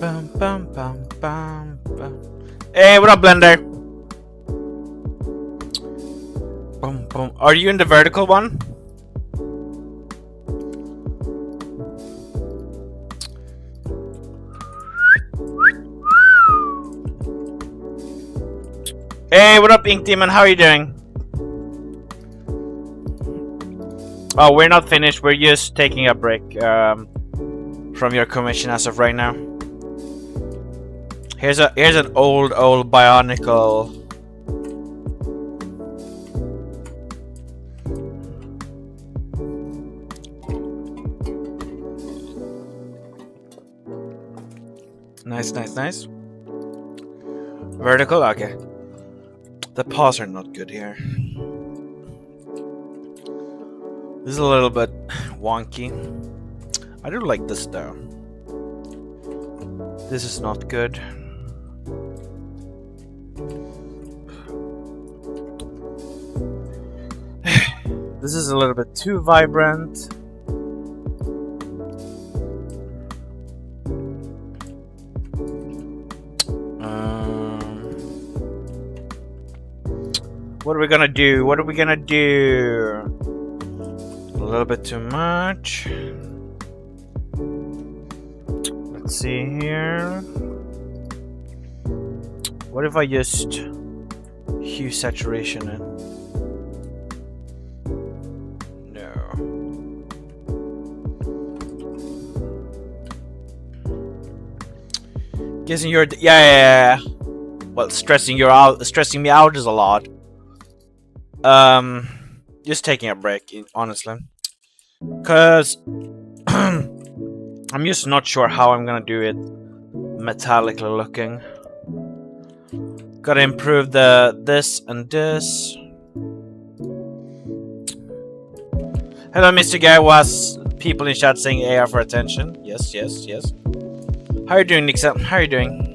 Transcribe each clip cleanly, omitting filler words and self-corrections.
Bum, bum, bum, bum, bum. Hey, what up, Blender? Boom, boom. Are you in the vertical one? Hey, what up, Ink Demon? How are you doing? Oh, we're not finished. We're just taking a break from your commission as of right now. Here's an old Bionicle. Nice. Vertical, okay. The paws are not good here. This is a little bit wonky. I do like this though. This is not good. This is a little bit too vibrant. What are we gonna do? What are we gonna do? A little bit too much. Let's see here. What if I just hue saturation in? No. Guessing you're yeah. Well, stressing me out is a lot. Just taking a break, honestly, cause I'm just not sure how I'm gonna do it metallically looking. Gotta improve this and this. Hello, Mr. Guy. Was people in chat saying AR for attention? Yes. How are you doing, Nixa? How are you doing?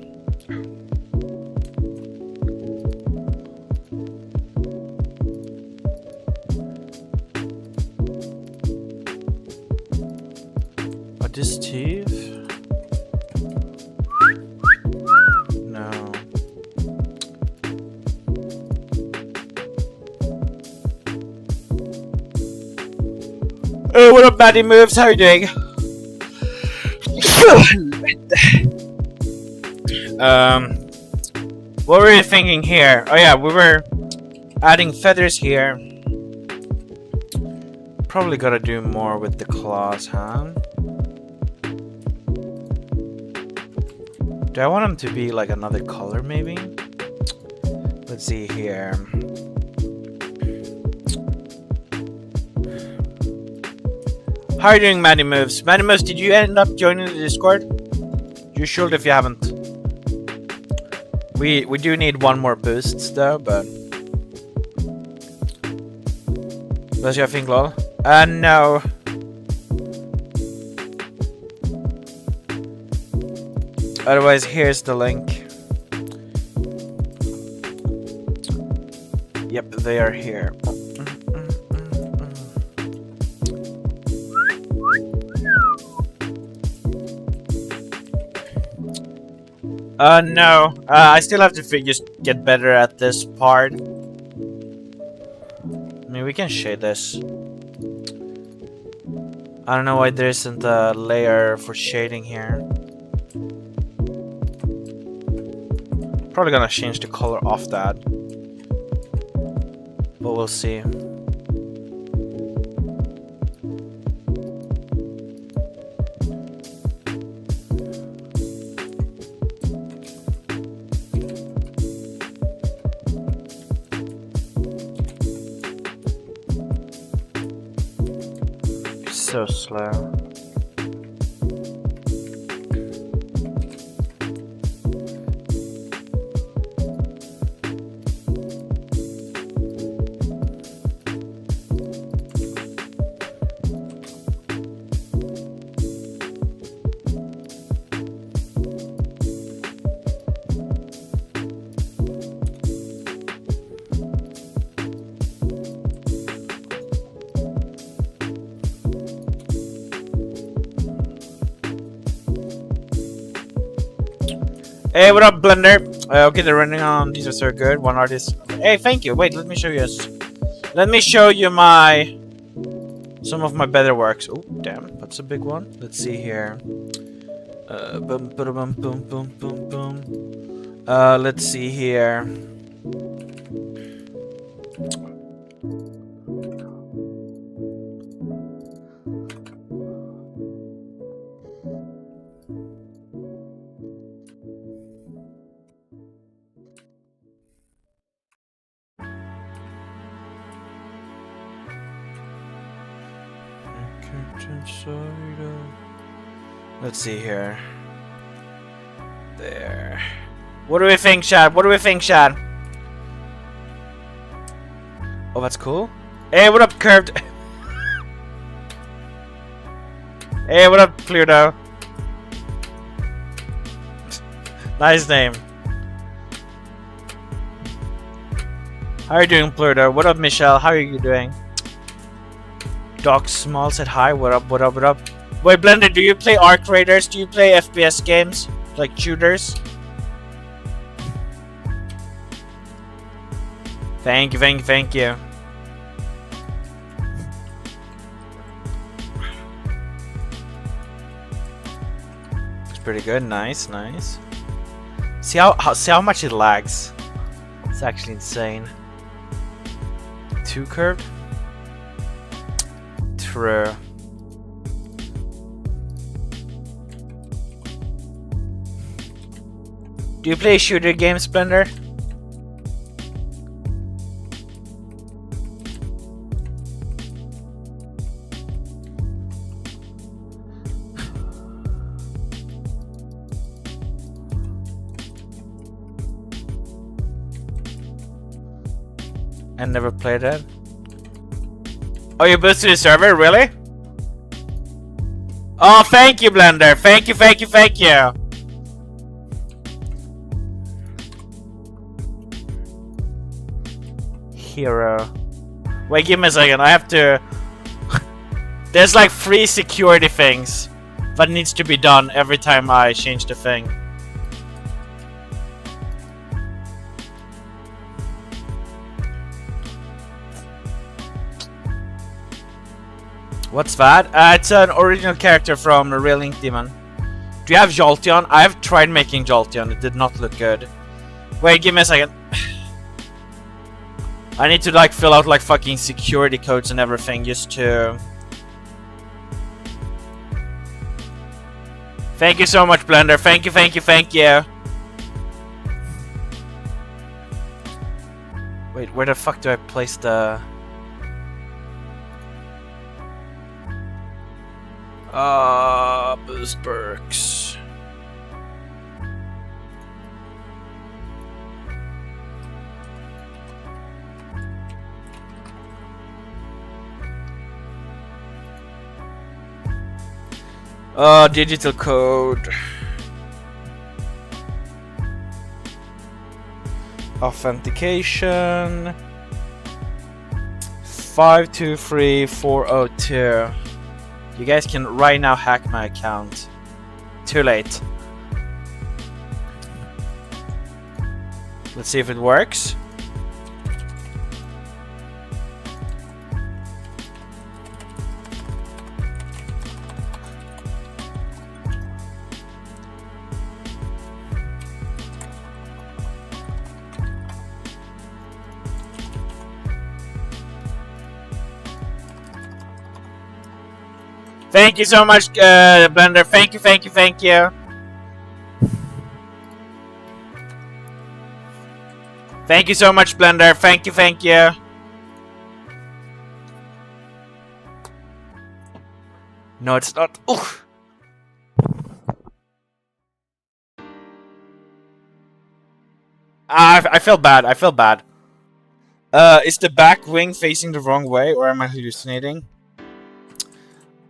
This teeth? No. Oh, what up, Maddie Moves? How are you doing? What were you thinking here? Oh yeah, we were adding feathers here. Probably gotta do more with the claws, huh? Do I want them to be like another color, maybe? Let's see here. How are you doing, Maddie Moves? Maddie Moves, did you end up joining the Discord? You should if you haven't. We do need one more boost though, but... Does your thing, lol? No. Otherwise, here's the link. Yep, they are here. No. I still have to just get better at this part. I mean, we can shade this. I don't know why there isn't a layer for shading here. Probably gonna change the color off that, but we'll see. So slow. Hey, what up, Blender? Okay, they're running on. These are so good. One artist. Hey, thank you. Wait, let me show you. Let me show you some of my better works. Oh, damn, that's a big one. Let's see here. Boom, boom, boom, boom, boom, boom, boom. Let's see here. Let's see here. There. What do we think, Chad? What do we think, Chad? Oh, that's cool. Hey, what up, Curved? Hey, what up, Pluto? Nice name. How are you doing, Pluto? What up, Michelle? How are you doing? Doc Small said hi. What up, what up, what up? Wait, Blender, do you play Arc Raiders? Do you play FPS games? Like shooters? Thank you, thank you, thank you. It's pretty good. Nice, nice. See how much it lags. It's actually insane. Too curved? True. Do you play shooter games, Blender? I never played it. Oh, you boosted the server? Really? Oh, thank you, Blender. Thank you, thank you, thank you. Hero. Wait, give me a second. I have to... There's like 3 security things that needs to be done every time I change the thing. What's that? It's an original character from the Real Ink Demon. Do you have Jolteon? I've tried making Jolteon. It did not look good. Wait, give me a second. I need to like fill out like fucking security codes and everything just to... Thank you so much, Blender. Thank you, thank you, thank you. Wait, where the fuck do I place the... boost perks. Digital code. Authentication. 523402. You guys can right now hack my account. Too late. Let's see if it works. Thank you so much, Blender. Thank you, thank you, thank you. Thank you so much, Blender. Thank you, thank you. No, it's not. Oof. I feel bad. I feel bad. Is the back wing facing the wrong way, or am I hallucinating?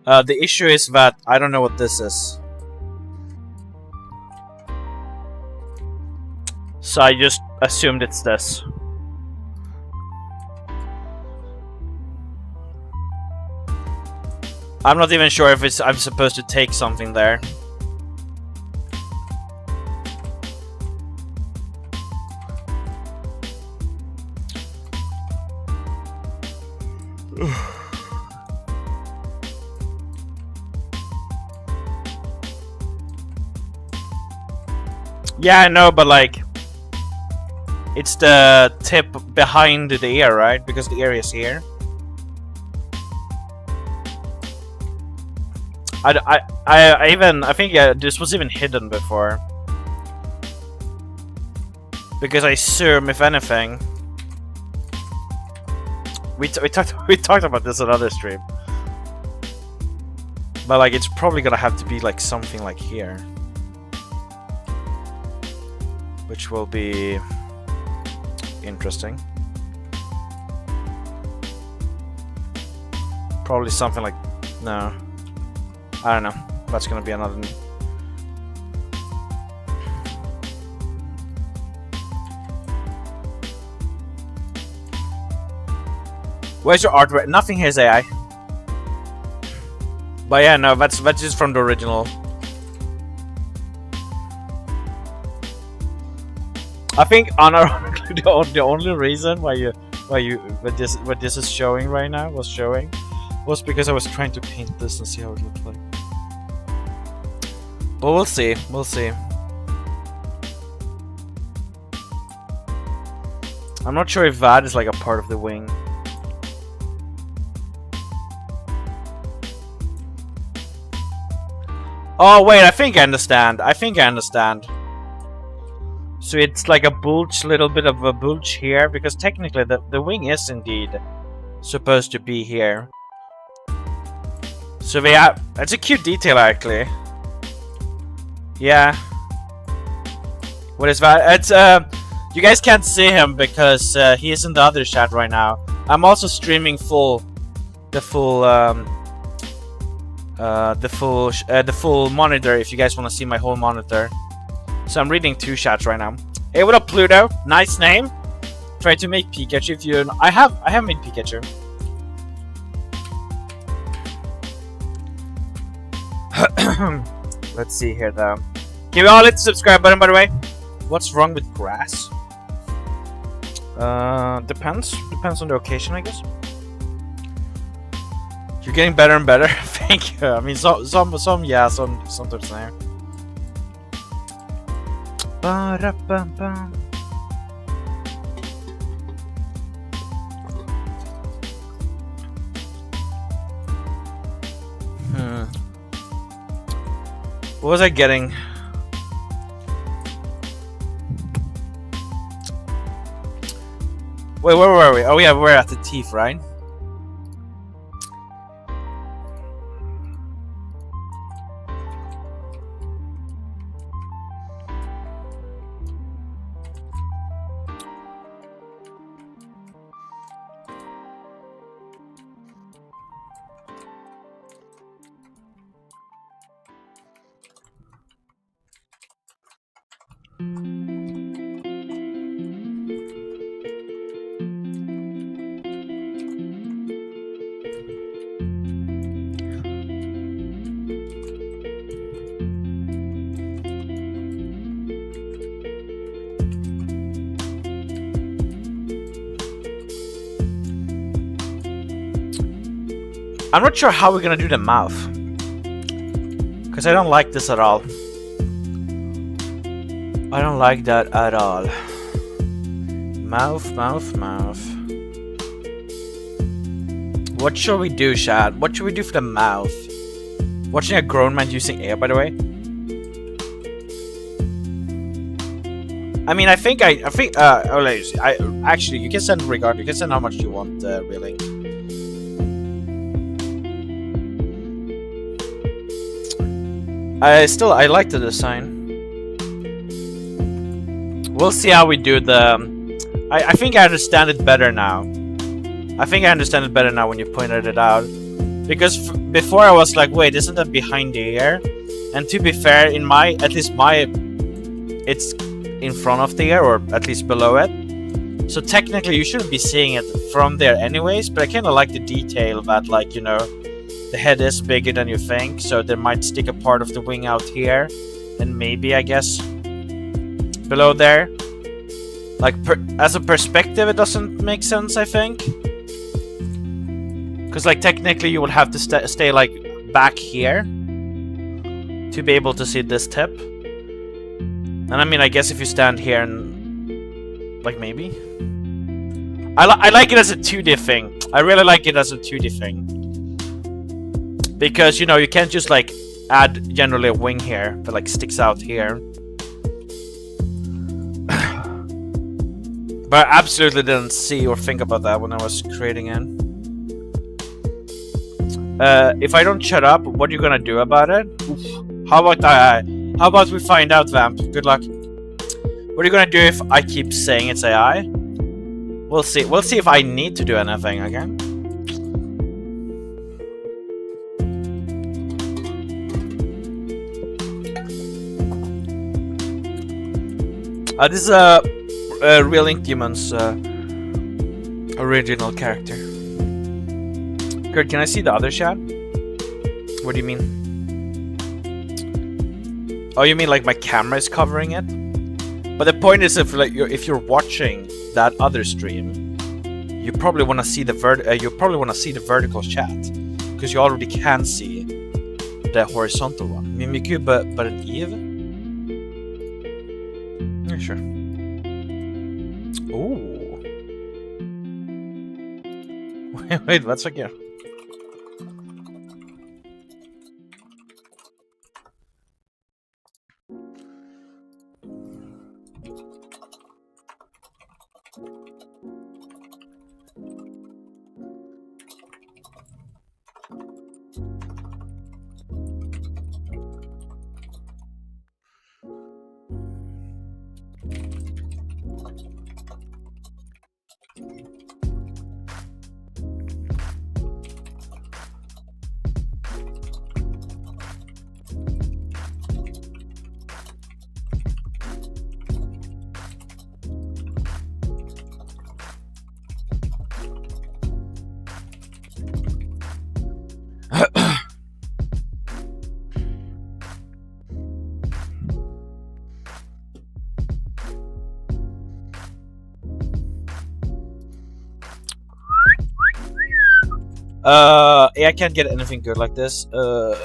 The issue is that I don't know what this is. So I just assumed it's this. I'm not even sure if I'm supposed to take something there. Yeah, I know, but like, it's the tip behind the ear, right? Because the ear is here. I think this was even hidden before. Because I assume, if anything, we talked about this on other stream. But like, it's probably gonna have to be like something like here, which will be interesting. Probably something like, no, I don't know. That's gonna be another. Where's your artwork? Nothing here is AI. But yeah, no, that's just from the original. I think unironically the only reason why this is showing right now was because I was trying to paint this and see how it looked like. But we'll see. I'm not sure if that is like a part of the wing. Oh wait, I think I understand. So it's like a bulge, little bit of a bulge here, because technically the wing is indeed supposed to be here. So yeah, that's a cute detail actually. Yeah. What is that? It's you guys can't see him because he is in the other chat right now. I'm also streaming the full monitor if you guys want to see my whole monitor. So I'm reading 2 chats right now. Hey, what up, Pluto? Nice name. Try to make Pikachu if you. I have made Pikachu. Let's see here though. Can we all hit the subscribe button, by the way? What's wrong with grass? Depends on the occasion, I guess. You're getting better and better. Thank you. I mean, some yeah, sometimes there. Ba-da-bum-bum. What was I getting? Wait, where were we? Oh yeah, we're at the teeth, right? I'm not sure how we're gonna do the mouth, because I don't like this at all. I don't like that at all. Mouth. What should we do, Shad? What should we do for the mouth? Watching a grown man using air, by the way. I mean, I think. Actually, you can send regard. You can send how much you want, really. I like the design. We'll see how we do the. I think I understand it better now. I think I understand it better now when you pointed it out. Because before I was like, wait, isn't that behind the ear? And to be fair, at least it's in front of the ear, or at least below it. So technically you shouldn't be seeing it from there anyways, but I kind of like the detail that, like, you know, the head is bigger than you think, so they might stick a part of the wing out here, and maybe, I guess, below there. Like, as a perspective, it doesn't make sense, I think. Because like technically you would have to stay like back here to be able to see this tip. And I mean, I guess if you stand here and like maybe. I like it as a 2D thing. I really like it as a 2D thing. Because, you know, you can't just like add generally a wing here that like sticks out here. But I absolutely didn't see or think about that when I was creating it. If I don't shut up, what are you gonna do about it? Oof. How about we find out, Vamp? Good luck. What are you gonna do if I keep saying it's AI? We'll see. We'll see if I need to do anything, okay? This is Real Ink Demon's original character. Kurt, can I see the other chat? What do you mean? Oh, you mean like my camera is covering it? But the point is, if you're watching that other stream, you probably want to see the vertical chat, because you already can see the horizontal one. Mimikyu, but an Eve. Yeah, sure. Ooh. Wait, let's check here. Yeah, I can't get anything good like this. What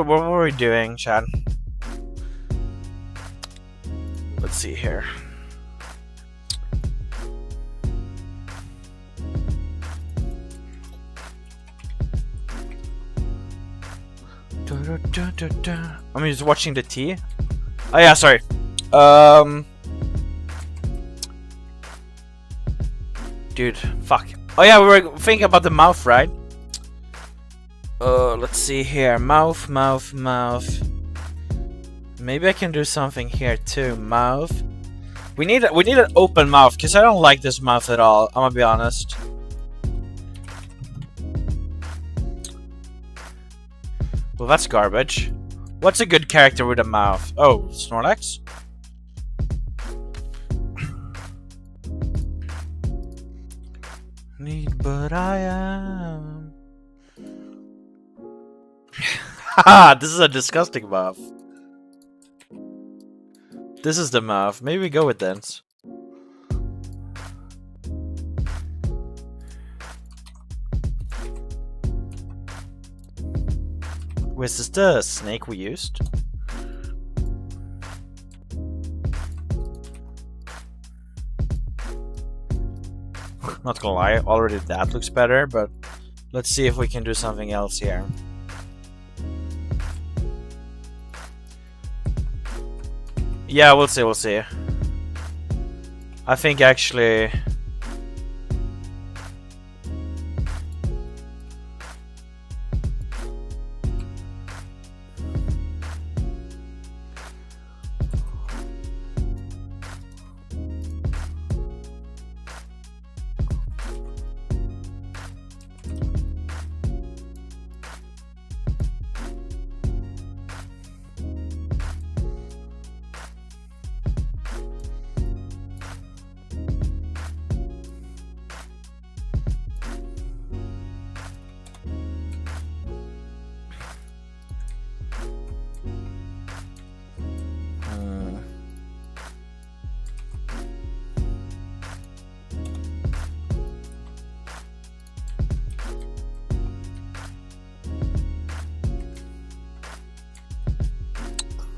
were we doing, Chad? Let's see here. I'm just watching the tea. Oh yeah, sorry. Dude, fuck. Oh yeah, we were thinking about the mouth, right? Let's see here. Mouth. Maybe I can do something here too. Mouth. We need an open mouth, because I don't like this mouth at all. I'm gonna be honest. Well, that's garbage. What's a good character with a mouth? Oh, Snorlax? But I am. Haha, this is a disgusting mouth. This is the mouth. Maybe we go with this. Was this the snake we used? Not gonna lie, already that looks better, but let's see if we can do something else here. Yeah, we'll see. I think actually...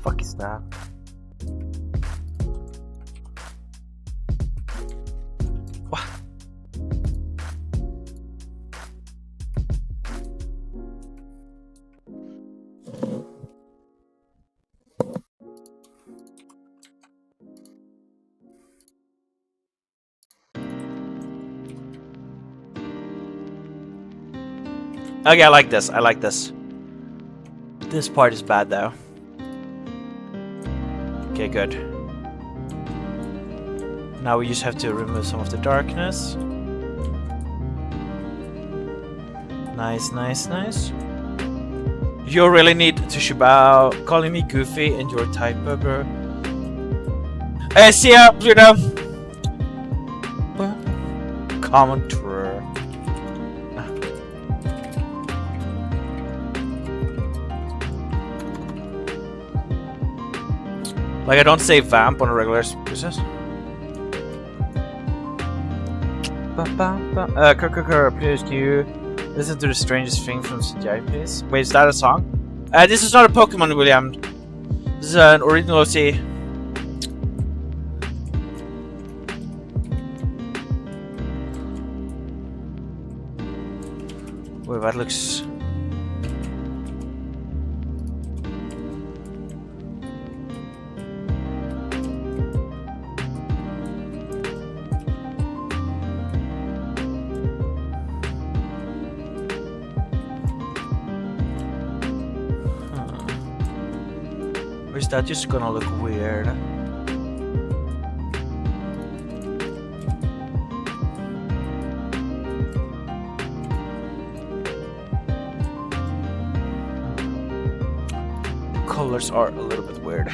fuck is that? What? Okay, I like this. I like this. This part is bad though. Okay, good. Now we just have to remove some of the darkness. Nice, nice, nice. You really need to Shibao calling me goofy and your typo, bro. Hey, see ya, Pluto. Commenter. Like, I don't say vamp on a regular basis. Please, can you listen to the strangest thing from CGI, please? Wait, is that a song? This is not a Pokemon, William. This is an original OC. Wait, that looks... Or is that just gonna look weird? The colors are a little bit weird.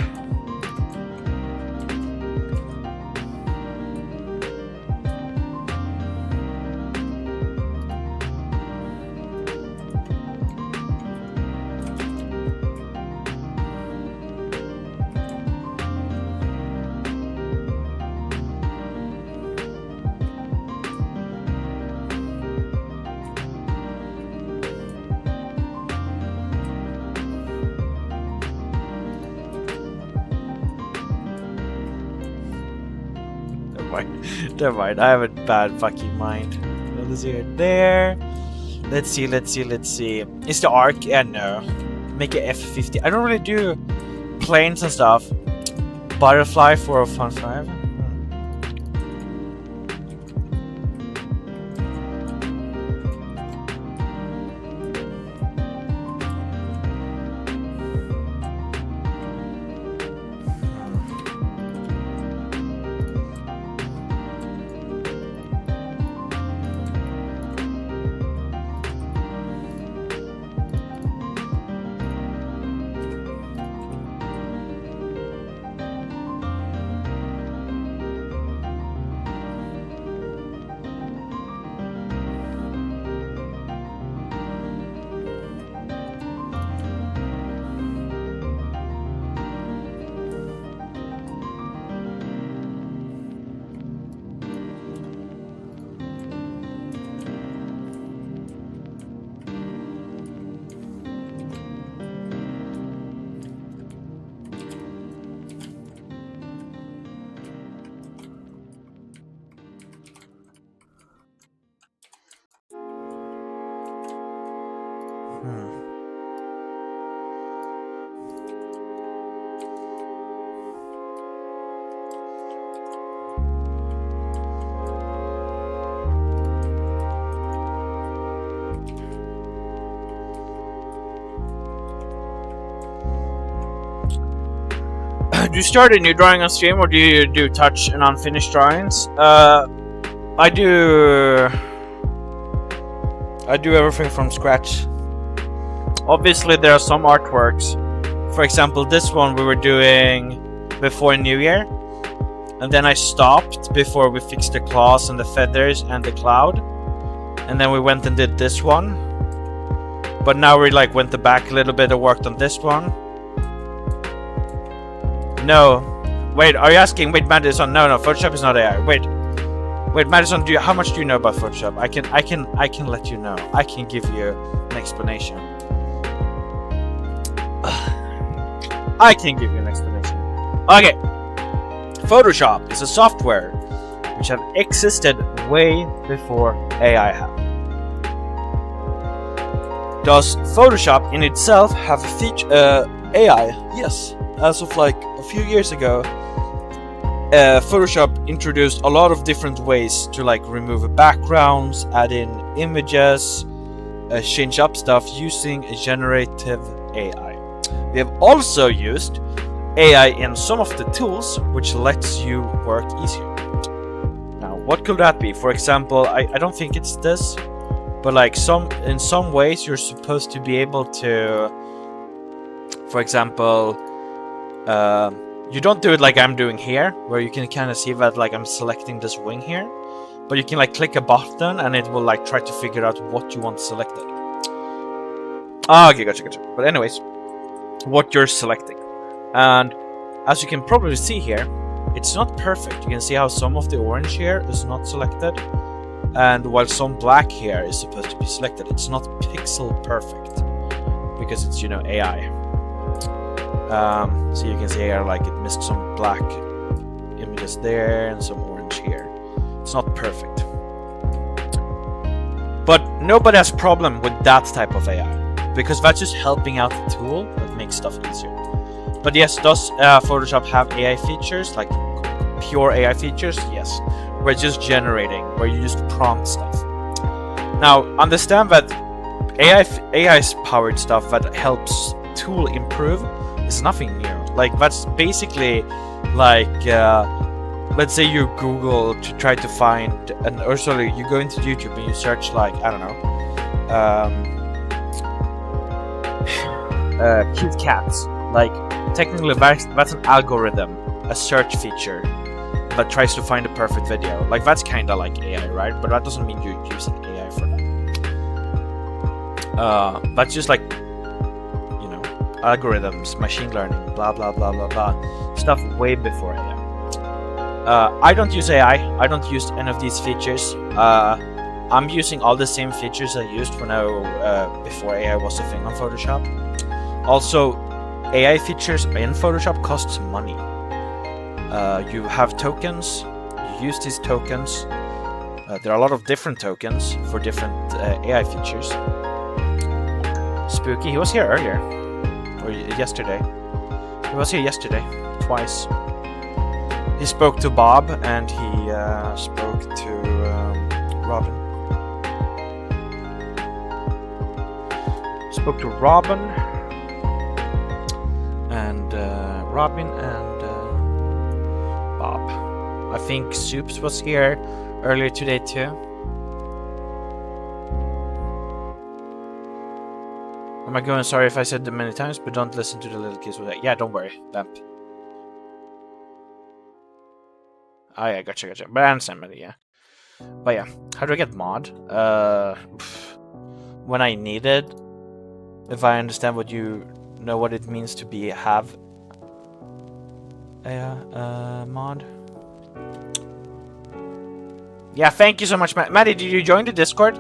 Never mind, I have a bad fucking mind. Let's see it there. Let's see. Is the arc? Yeah, no. Make it F50. I don't really do planes and stuff. Butterfly for a fun 5. Do you start a new drawing on stream, or do you do touch and unfinished drawings? I do everything from scratch. Obviously, there are some artworks. For example, this one we were doing before New Year, and then I stopped before we fixed the claws and the feathers and the cloud, and then we went and did this one. But now we like went back a little bit and worked on this one. No, wait. Are you asking? Wait, Madison. No, Photoshop is not AI. Wait, Madison. How much do you know about Photoshop? I can let you know. I can give you an explanation. I can give you an explanation. Okay. Photoshop is a software which have existed way before AI have. Does Photoshop in itself have a feature AI? Yes. As of like a few years ago, Photoshop introduced a lot of different ways to like remove backgrounds, add in images, change up stuff using generative AI. We have also used AI in some of the tools which lets you work easier. Now, what could that be? For example, I don't think it's this, but like in some ways you're supposed to be able to, for example, you don't do it like I'm doing here, where you can kind of see that like I'm selecting this wing here, but you can like click a button and it will like try to figure out what you want selected. Ah, okay, gotcha. But anyways, what you're selecting. And as you can probably see here, it's not perfect. You can see how some of the orange here is not selected, and while some black here is supposed to be selected, it's not pixel perfect because it's, you know, AI. So you can see here like it missed some black images there and some orange here. It's not perfect, but nobody has a problem with that type of AI because that's just helping out the tool that makes stuff easier. But yes, does Photoshop have AI features, like pure AI features? Yes. We're just generating, where you just prompt stuff. Now, understand that AI's powered stuff that helps tool improve is nothing new. Like, that's basically like, let's say you Google to try to find, or sorry, you go into YouTube and you search like, I don't know, cute cats. Like, technically that's an algorithm, a search feature that tries to find a perfect video. Like, that's kind of like AI, right? But that doesn't mean you're using AI for that. That's just like, you know, algorithms, machine learning, blah blah blah blah blah, stuff way before AI. I don't use AI. I don't use any of these features. I'm using all the same features I used when before AI was a thing on Photoshop. Also, AI features in Photoshop costs money. You have tokens, you use these tokens. There are a lot of different tokens for different AI features. Spooky, he was here earlier, or yesterday. He was here yesterday, twice. He spoke to Bob and he spoke to Robin. Spoke to Robin and Bob. I think Soups was here earlier today too. Am I going? Sorry if I said it many times, but don't listen to the little kids with that. Yeah, don't worry. Vamp. Oh yeah, gotcha. But I understand, yeah. But yeah, how do I get mod? When I need it. If I understand what you know what it means to have a mod. Yeah, thank you so much, Maddie. Did you join the Discord?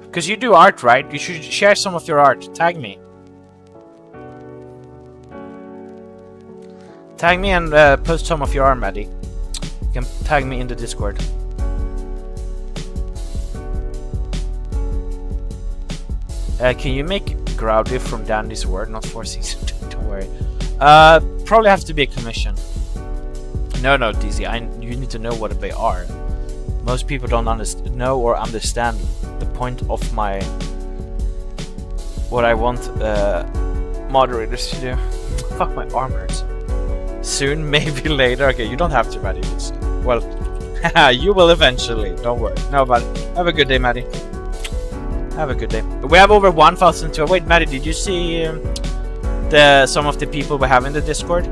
Because you do art, right? You should share some of your art. Tag me. Tag me and post some of your art, Maddie. You can tag me in the Discord. Can you make Growdy from Dandy's Word? Not 4 seasons. Don't worry. Probably have to be a commission. No, DZ. You need to know what they are. Most people don't know or understand the point of what I want moderators to do. Fuck, my arm hurts. Soon, maybe later. Okay, you don't have to, Maddie. Well, you will eventually. Don't worry. No, but have a good day, Maddie. Have a good day. We have over 1,002. Wait, Maddie, did you see some of the people we have in the Discord?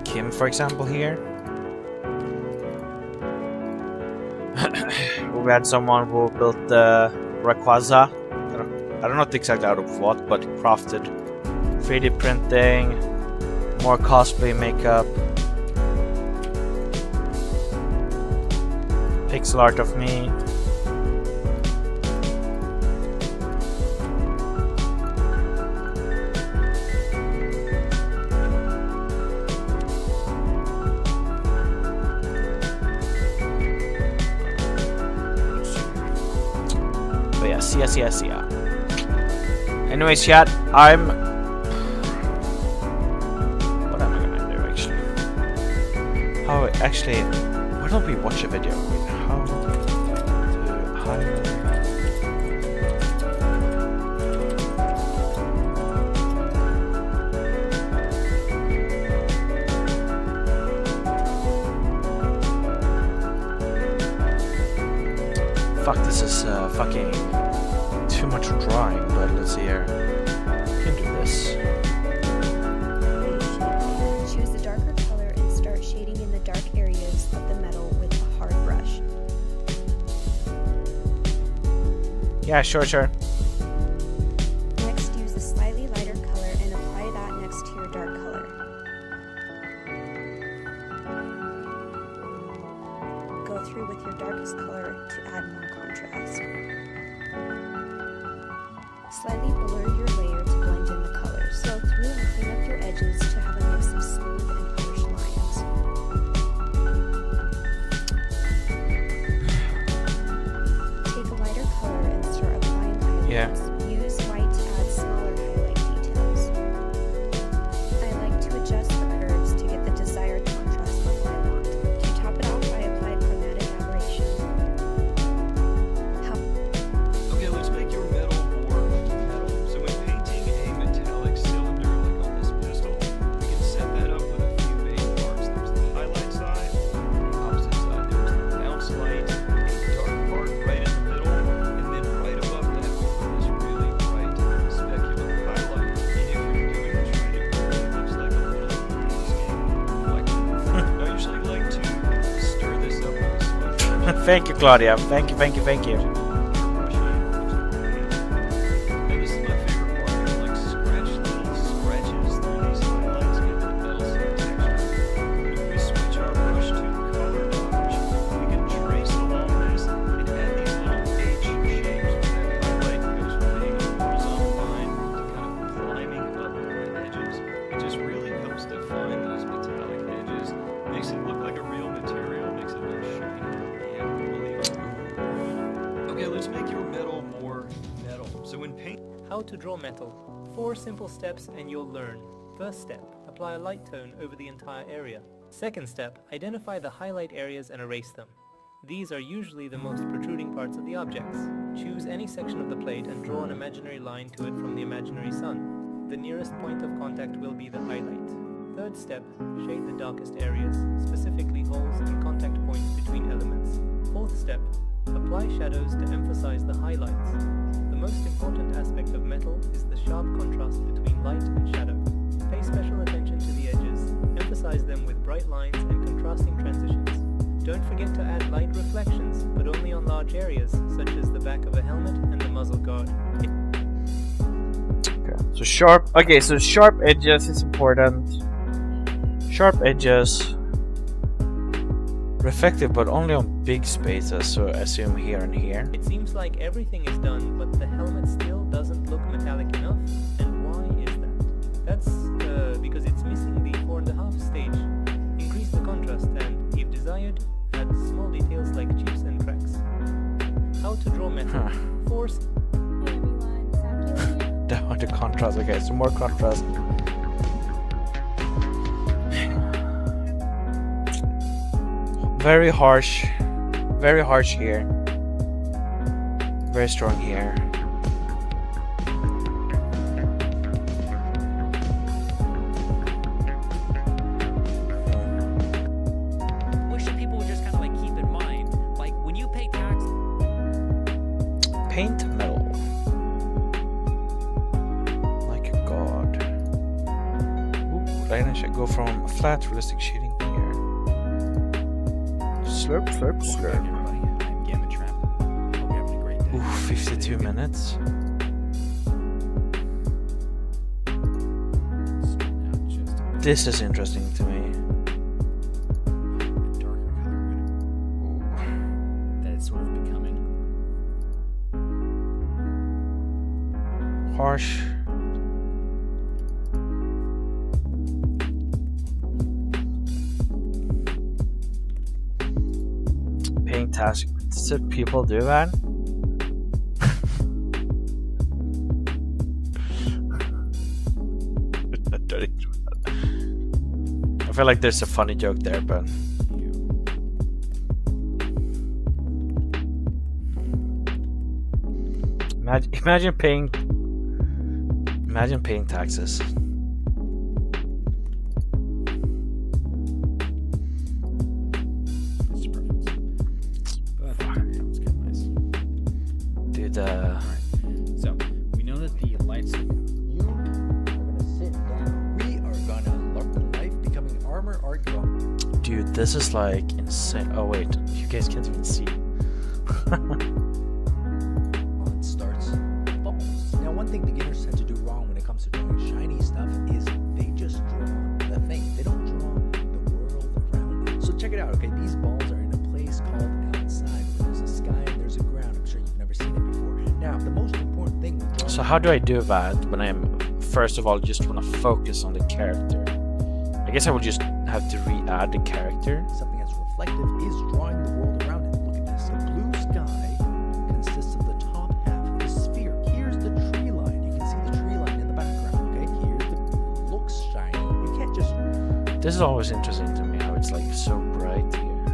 Kim, for example, here. We had someone who built the Rayquaza. I don't know exactly out of what, but crafted 3D printing, more cosplay makeup, pixel art of me. Yes. Anyways, chat, I'm... What am I gonna do, actually? How, actually... Why don't we watch a video? How to highlight... Fuck, this is fucking too much drawing, but let's see here. I can do this. Choose the darker color and start shading in the dark areas of the metal with a hard brush. Yeah, sure. Next, use a slightly lighter color and apply that next to your dark color. Go through with your darkest color to add more contrast. Slightly blur your layer to blend in the colors. Go through and clean up your edges to have a mix of smooth and harsh lines. Take a lighter color and start applying highlights. Yeah. Use white to add smaller highlight details. I like to adjust the curves to get the desired contrast level I want. To top it off, I apply chromatic aberration. Okay, let's make your metal more metal. So when painting a metallic cylinder like on this pistol, we can set that up with a few main parts. There's the highlight side, on the opposite side there's the bounce light, the dark part right in the middle, and then right above that we put this really bright specular highlight. And if you're doing this right, it really looks like a little reflection. I usually like to stir this up with a switch. Thank you, Claudia. Thank you. And this is my favorite part. You can like scratch little scratches through these highlights, get the metal skin texture. But if we switch our brush to color dodge, we can trace along this and add these little H shapes where that highlight goes from being a horizontal line to kind of climbing up on the edges. It just really helps define those metallic edges. Makes it look like a real material, makes it look shiny and believable. Okay, let's make your metal more metal. So when paint... How to draw metal. 4 simple steps and you'll learn. First step, apply a light tone over the entire area. Second step, identify the highlight areas and erase them. These are usually the most protruding parts of the objects. Choose any section of the plate and draw an imaginary line to it from the imaginary sun. The nearest point of contact will be the highlight. Third step, shade the darkest areas, specifically holes and contact points between elements. Fourth step, apply shadows to emphasize the highlights. The most important aspect of metal is the sharp contrast between light and shadow. Pay special attention to the edges, emphasize them with bright lines and contrasting transitions. Don't forget to add light reflections, but only on large areas, such as the back of a helmet and the muzzle guard. Okay, so sharp. Okay, so sharp edges is important. Sharp edges. Reflective, but only on big spaces, so assume here and here. It seems like everything is done, but the helmet still doesn't look metallic enough. And why is that? That's because it's missing the 4.5 stage. Increase the contrast and, if desired, add small details like chips and cracks. How to draw metal. Force. Hey everyone, Sakura here. Down to contrast. Okay, so more contrast. Very harsh here. Very strong here. Wish that people would just kind of like keep in mind, like when you pay tax. Paint metal. Like a god. Ooh, I should go from flat realistic shading here. Slurp. Everybody, I'm Gamma Trap. Hope you're having a great day. Ooh, 52 minutes. This is interesting to me. Darker color that it's sort of becoming. Harsh. Paint task. Did people do that? joking. I feel like there's a funny joke there, but imagine paying taxes. It's perfect. But that sounds kind of nice. Dude, So, we know that the lights. You are gonna sit down. We are gonna learn life becoming armor art girl. dude, this is like insane. Oh wait, you guys can't even see. It starts bubbles. Now, one thing beginners tend to do wrong when it comes to drawing shiny stuff is they just draw the thing. They don't draw the world around it. So check it out, okay? These balls are in a place called outside, where there's a sky and there's a ground. I'm sure you've never seen it before. Now, the most important thing with drawing So how do I do that when I'm first of all just want to focus on the character? I guess I would just have to re-add the character. something that's reflective is drawing the world around it. Look at this. A blue sky consists of the top half of the sphere. Here's the tree line. You can see the tree line in the background, okay? Here's the looks shiny. You can't just This is always interesting to me how it's like so bright here.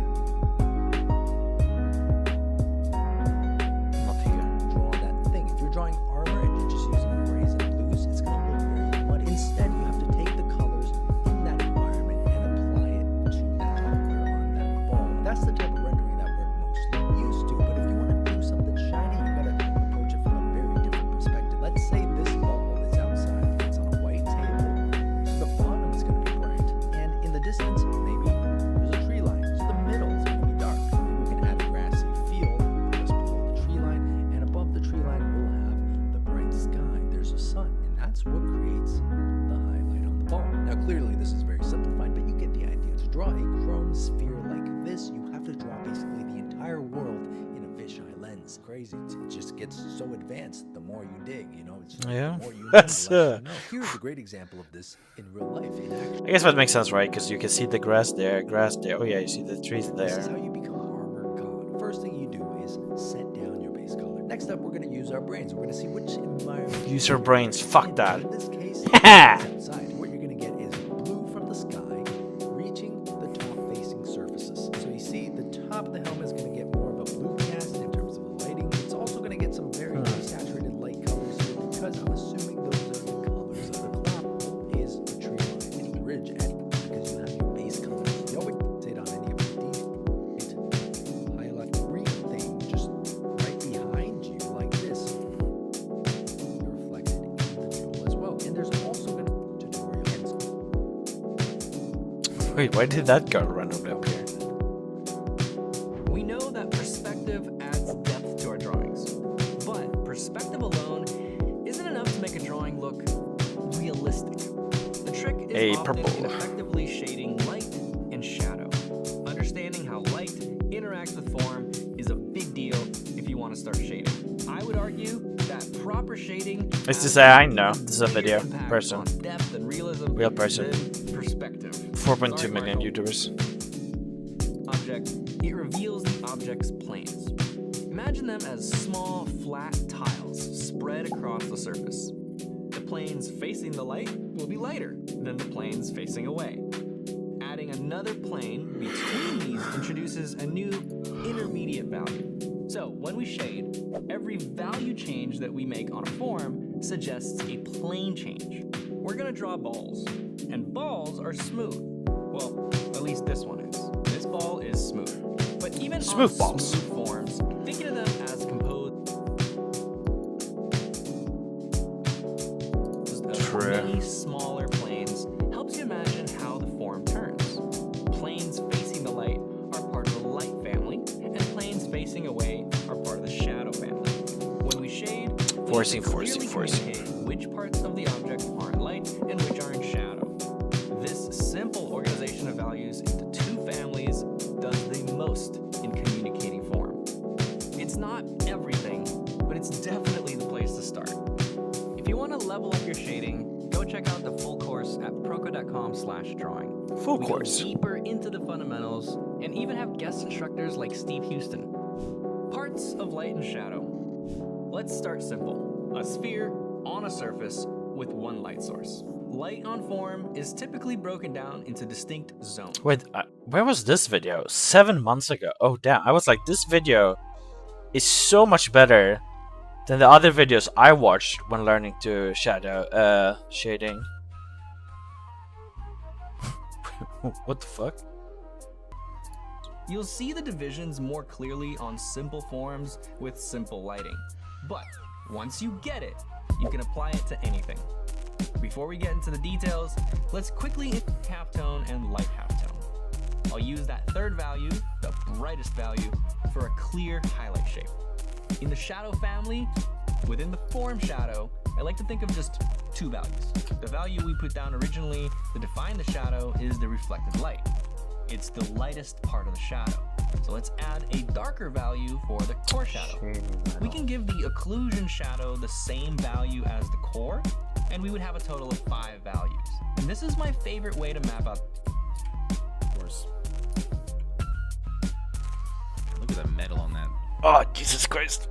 Not here. draw that thing. If you're drawing armor and you're just using grays and blues, it's going to look very muddy. Instead, you have to take the colors in that environment and apply it to the top layer on that ball. That's the type of rendering that we're mostly used to. But if you want to do something shiny, you got to approach it from a very different perspective. Let's say this ball is outside. It's on a white table. So the bottom is going to be bright. And in the distance, maybe there's a tree line. So the middle is going to be dark. Maybe we can add a grassy field just below the tree line. And above the tree line, we'll have the bright sky. There's a sun. And that's what creates the highlight on the ball. Now, clearly, this is very simplified, but you get the idea. To draw a chrome sphere like this, you have to draw basically the entire world in a fisheye lens. Crazy. It just gets so advanced the more you dig, you know? It's Yeah. the more you know, That's, the less you know. Here's a great example of this in real life, in action. I guess that makes sense, right? Because you can see the grass there. Oh yeah, you see the trees This is there. how you become armor god. First thing you do is set down your base color. Next up, we're going to use our brains. We're going to see which environment. Use your brains. Fuck in. that. In this case, Ha! it's outside. What you're going to get is blue from the sky reaching the top-facing surfaces. So you see, the top of the helmet is going to get more of a blue cast in terms of the lighting. It's also going to get some very saturated light colors here because I'm assuming those are the colors of the cloud. Is the tree line and the ridge, and because you have your base colors. You always sit on any of the highlight green thing just right behind you like this. You're reflected in the jewel as well. And there's also going to tutorial. Wait, why did that girl randomly appear? We know that perspective adds depth to our drawings, but perspective alone isn't enough to make a drawing look realistic. The trick is Hey, often purple. in effectively shading light and shadow. Understanding how light interacts with form is a big deal if you want to start shading. I would argue that proper shading It's to has say, I an know. even This is a bigger video. impact Person. on depth and realism Real person. than perspective. 4.2 Sorry, million Marco. YouTubers. Object, it reveals the object's planes. Imagine them as small, flat tiles spread across the surface. The planes facing the light will be lighter than the planes facing away. Adding another plane between these introduces a new intermediate value. So when we shade, every value change that we make on a form suggests a plane change. We're gonna draw balls, and balls are smooth. Well, at least this one is. This ball is smooth. But even Smooth on balls. smooth forms, thinking of them as composed of True. many smaller planes helps you imagine how the form turns. Planes facing the light are part of the light family, and planes facing away are part of the shadow family. When we shade, we Forcing, clearly forcing. communicate which parts of the object are in light and which are in shadow. This simple organization of values into two families does the most in communicating form. It's not everything, but it's definitely the place to start. If you want to level up your shading, go check out the full course at proco.com/drawing. Full We course. go deeper into the fundamentals and even have guest instructors like Steve Houston. Parts of light and shadow. Let's start simple. A sphere on a surface with one light source. Light on form is typically broken down into distinct zones. Wait, where was this video? 7 months ago. Oh damn! I was like, this video is so much better than the other videos I watched when learning to shading. What the fuck? You'll see the divisions more clearly on simple forms with simple lighting. But once you get it, you can apply it to anything. Before we get into the details, let's quickly halftone and light halftone. I'll use that third value, the brightest value, for a clear highlight shape. In the shadow family, within the form shadow, I like to think of just two values. The value we put down originally to define the shadow is the reflected light. It's the lightest part of the shadow. So let's add a darker value for the core shadow. We can give the occlusion shadow the same value as the core, and we would have a total of 5 values. And this is my favorite way to map out. Of course. Look at the metal on that. Oh Jesus Christ!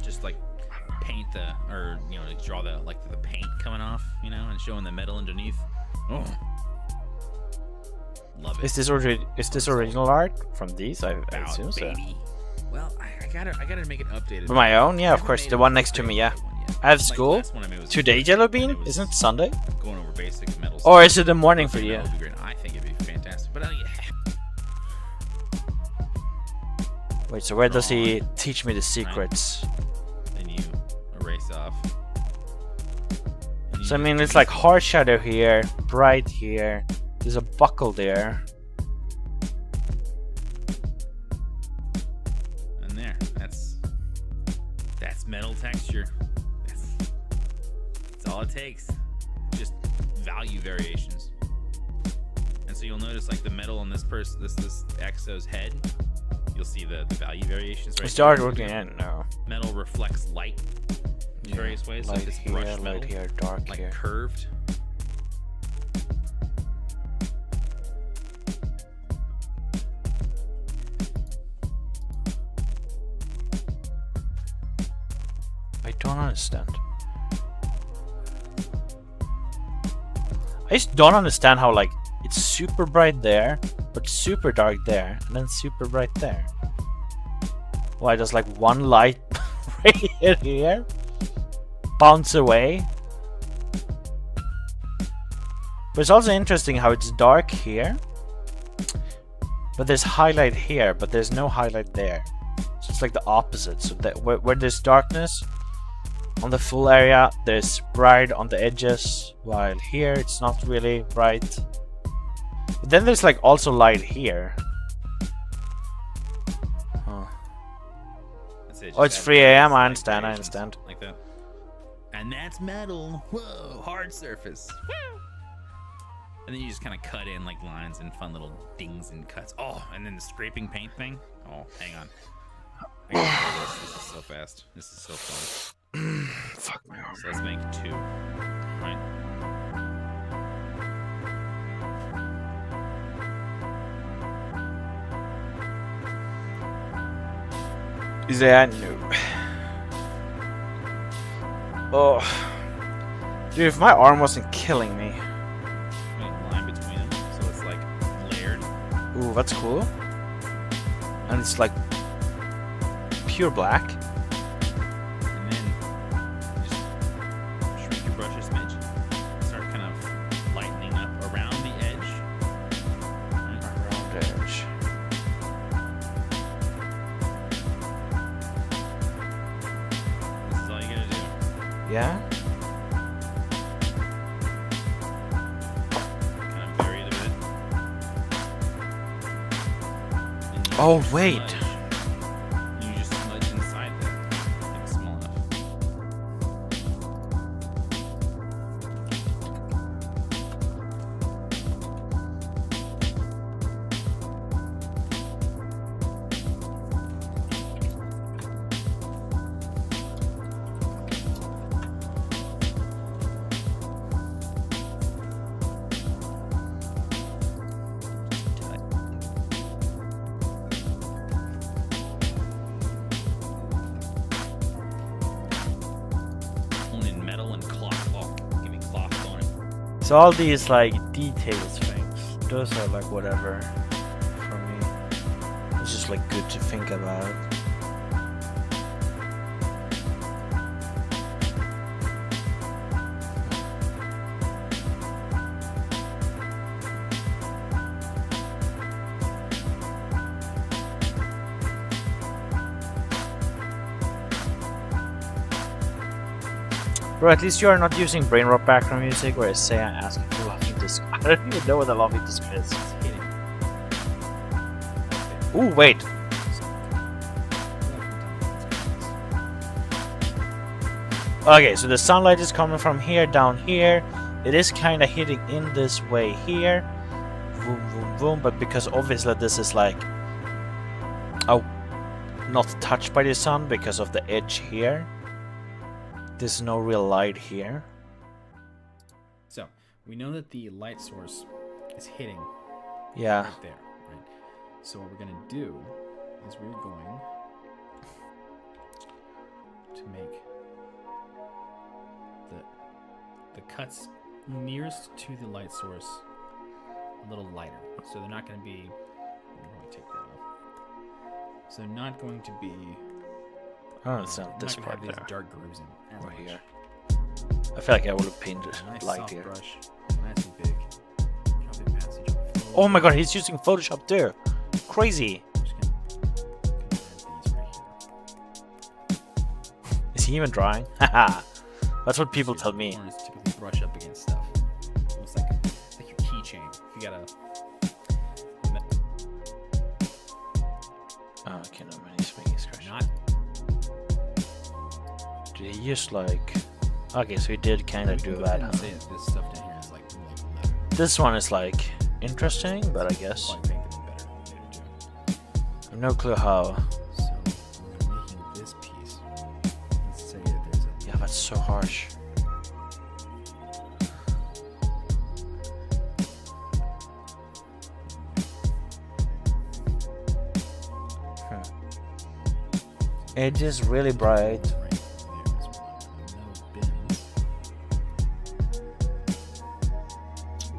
Just like paint the, or you know, like draw the the paint coming off, you know, and showing the metal underneath. Oh, love it. Is this original art from these? I assume so. Baby. Well, I gotta make it updated. My own? Yeah, I of haven't course. made The a one next to great me, yeah. one yet. I have Like, school. last one I made was Today, Finalizing, Jello Bean? and it was Isn't it Sunday? Going over basic metal. Or stuff. is it the morning for I think you? that would be great. I think it'd be fantastic. But yeah. Wait, so where does he teach me the secrets? Then you erase off. And you So I just mean, do it's like these- hard shadow here, bright here. There's a buckle there. And there, that's metal texture. That's all it takes. Just value variations. And so you'll notice like the metal on this Exo's head. You'll see the value variations right Is the art there. working in? No. Metal reflects light in various ways. Like Light this here, brushed metal, light here, dark like here. curved. I don't understand. I just don't understand how like it's super bright there, but super dark there, and then super bright there. Why does like one light right here bounce away? But it's also interesting how it's dark here, but there's highlight here, but there's no highlight there. So it's like the opposite. So that where there's darkness on the full area, there's bright on the edges, while here it's not really bright. But then there's like also light here. Huh. That's it, Oh, just it's add 3 a.m. I variations, understand. I variations, understand. Like that. And that's metal. Whoa, hard surface. Woo. And then you just kind of cut in like lines and fun little dings and cuts. Oh, and then the scraping paint thing. Oh, hang on. I gotta try this. This is so fast. This is so fun. Fuck me. So let's make 2. Right. Is that new? Oh, dude, if my arm wasn't killing me. Make a line between them, so it's like layered. Ooh, that's cool. And it's like pure black. And then just shrink your brush a smidge. Start kind of lightening up around the edge. Right? Around the edge. This is all you gotta do. Yeah. Kind of vary it a bit. And you Oh, just wait. smudge. You just smudge inside that. It's small enough. So all these like details things, those are like whatever for me. It's just like good to think about. Bro, at least you are not using brain rot background music where I say I ask for lofi disc. I don't even know what a lofi disc is. Ooh, wait. Okay, so the sunlight is coming from here down here. It is kind of hitting in this way here. Boom, boom, boom. But because obviously this is like not touched by the sun because of the edge here. There's no real light here. So we know that the light source is hitting Yeah. right there, right? So what we're gonna do is we're going to make the cuts nearest to the light source a little lighter. So they're not going to be. Let me take that off. So they're not going to be. Oh, it's not I'm this not gonna part have there. these dark grooves in as Or much. here. I feel like I would have painted Nice light soft here. brush, nice and big. Drop it past each other. Oh my god, he's using Photoshop too. Crazy. I'm just gonna add these right here. Is he even drawing? Haha. That's what people tell me. Corners typically brush up against stuff. Almost like your keychain. If you gotta. Oh, okay, no man, he's making a scratch. Not. Did he use like? Okay, so he did kind of do Go that. ahead and Huh? say that this stuff down here is like more like leather. This one is like interesting, but I guess Probably paint them better later too. I have no clue how. So when we're making this piece, let's say that there's a. Yeah, that's so harsh. Edge is really bright. Right there is one. And those bins.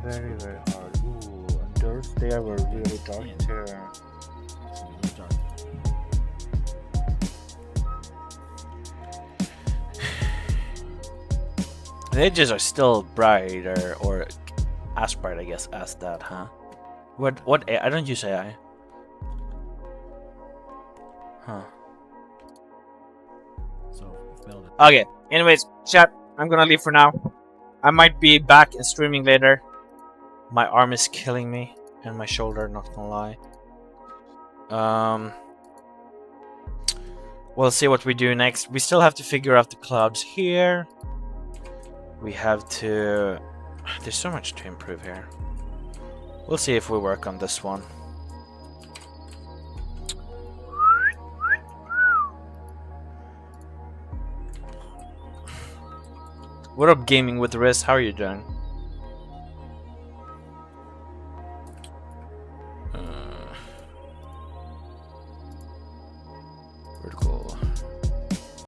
Very, very hard. Ooh, and those there were really dark Yeah. too. It's gonna be a little dark. The edges are still brighter, or as bright, I guess, as that, huh? What? I don't use AI. Huh. So it's melted. Okay. Anyways, chat. I'm gonna leave for now. I might be back in streaming later. My arm is killing me, and my shoulder. Not gonna lie. We'll see what we do next. We still have to figure out the clouds here. We have to. There's so much to improve here. We'll see if we work on this one. What up, Gaming with the Wrist? How are you doing?